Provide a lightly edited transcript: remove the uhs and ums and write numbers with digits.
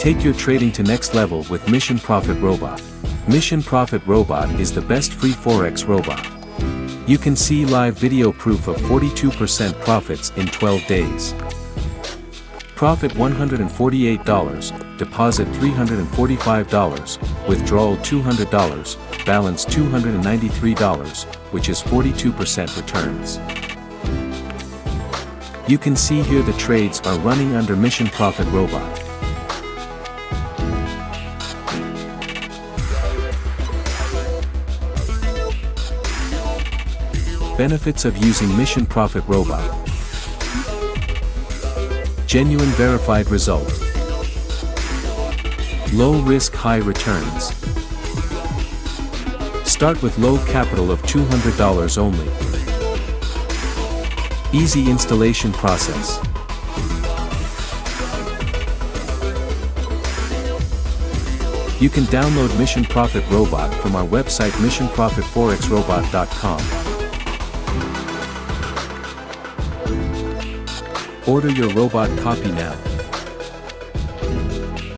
Take your trading to next level with Mission Profit Robot. Mission Profit Robot is the best free Forex robot. You can see live video proof of 42% profits in 12 days. Profit $148, deposit $345, withdrawal $200, balance $293, which is 42% returns. You can see here the trades are running under Mission Profit Robot. Benefits of using Mission Profit Robot. Genuine verified result. Low risk, high returns. Start with low capital of $200 only. Easy installation process. You can download Mission Profit Robot from our website missionprofitforexrobot.com. Order your robot copy now.